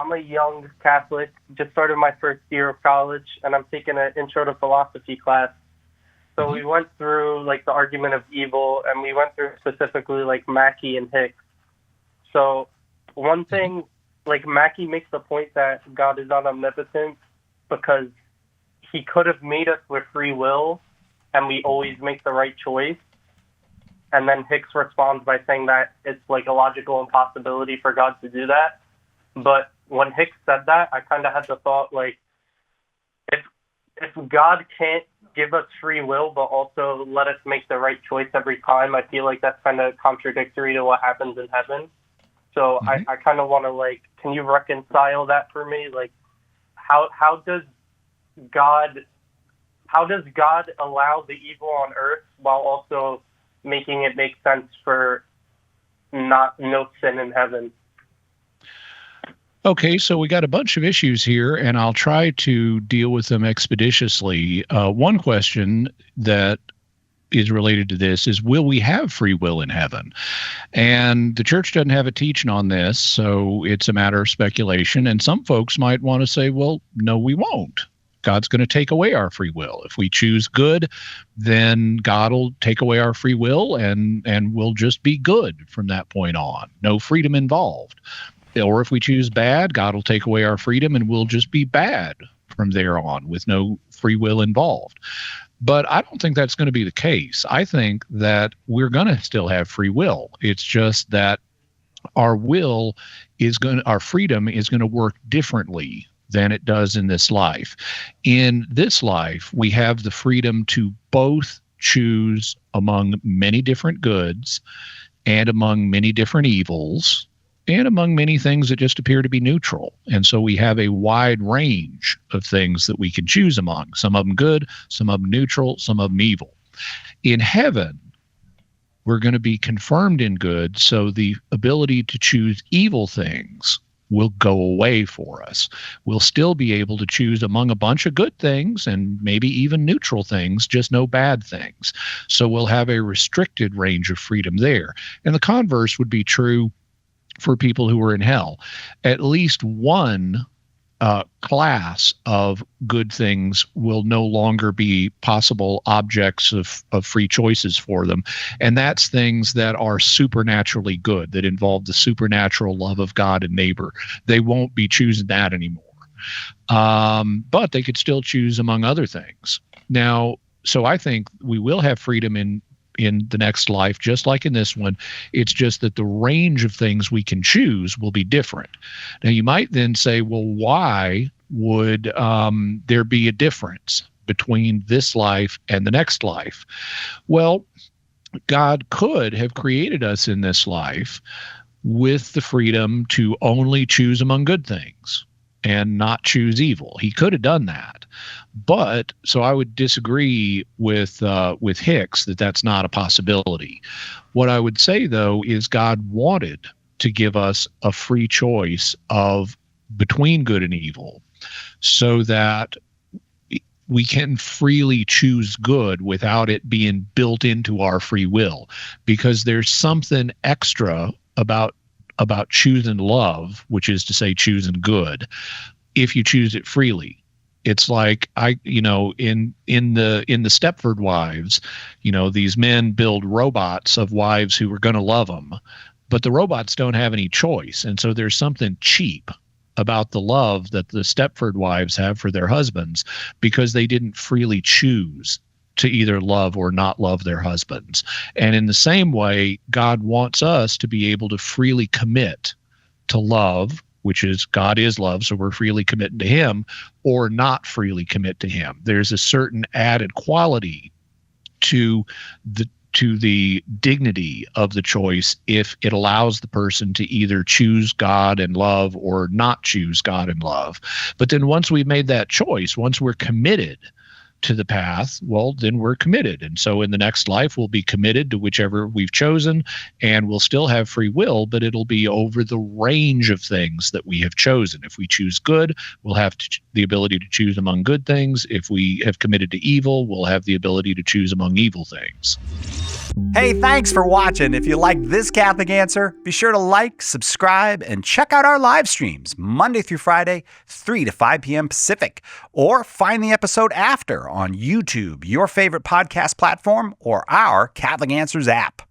I'm a young Catholic, just started my first year of college, and I'm taking an intro to philosophy class. So we went through like the argument of evil, and we went through specifically like Mackey and Hicks. So one thing, like Mackey makes the point that God is not omnipotent because he could have made us with free will, and we always make the right choice. And then Hicks responds by saying that it's like a logical impossibility for God to do that. But when Hicks said that, I kind of had the thought, like, if God can't give us free will, but also let us make the right choice every time, I feel like that's kind of contradictory to what happens in heaven. So I kind of want to, like, can you reconcile that for me? Like, how does God allow the evil on earth while also making it make sense for no sin in heaven? Okay, so we got a bunch of issues here, and I'll try to deal with them expeditiously. One question that is related to this is, will we have free will in heaven? And the church doesn't have a teaching on this, so it's a matter of speculation. And some folks might want to say, well, no, we won't. God's going to take away our free will. If we choose good, then God will take away our free will, and we'll just be good from that point on. No freedom involved. Or if we choose bad, God will take away our freedom, and we'll just be bad from there on with no free will involved. But I don't think that's going to be the case. I think that we're going to still have free will. It's just that our freedom is going to work differently than it does in this life. In this life, we have the freedom to both choose among many different goods and among many different evils and among many things that just appear to be neutral. And so we have a wide range of things that we can choose among. Some of them good, some of them neutral, some of them evil. In heaven, we're going to be confirmed in good, so the ability to choose evil things will go away for us. We'll still be able to choose among a bunch of good things and maybe even neutral things, just no bad things. So we'll have a restricted range of freedom there. And the converse would be true for people who are in hell. At least one class of good things will no longer be possible objects of free choices for them. And that's things that are supernaturally good, that involve the supernatural love of God and neighbor. They won't be choosing that anymore. But they could still choose among other things. Now, so I think we will have freedom in the next life, just like in this one. It's just that the range of things we can choose will be different. Now, you might then say, well, why would there be a difference between this life and the next life? Well, God could have created us in this life with the freedom to only choose among good things and not choose evil. He could have done that. But so I would disagree with Hicks that that's not a possibility. What I would say, though, is God wanted to give us a free choice of between good and evil so that we can freely choose good without it being built into our free will, because there's something extra about choosing love, which is to say choosing good, if you choose it freely. It's like in the Stepford Wives, these men build robots of wives who are going to love them, but the robots don't have any choice. And so there's something cheap about the love that the Stepford Wives have for their husbands, because they didn't freely choose to either love or not love their husbands. And in the same way, God wants us to be able to freely commit to love, which is God is love, so we're freely committing to him, or not freely commit to him. There's a certain added quality to the dignity of the choice if it allows the person to either choose God and love or not choose God and love. But then once we've made that choice, once we're committed to the path, well, then we're committed. And so in the next life, we'll be committed to whichever we've chosen, and we'll still have free will, but it'll be over the range of things that we have chosen. If we choose good, we'll have the ability to choose among good things. If we have committed to evil, we'll have the ability to choose among evil things. Hey, thanks for watching. If you like this Catholic Answer, be sure to like, subscribe, and check out our live streams Monday through Friday, 3 to 5 p.m. Pacific. Or find the episode after on YouTube, your favorite podcast platform, or our Catholic Answers app.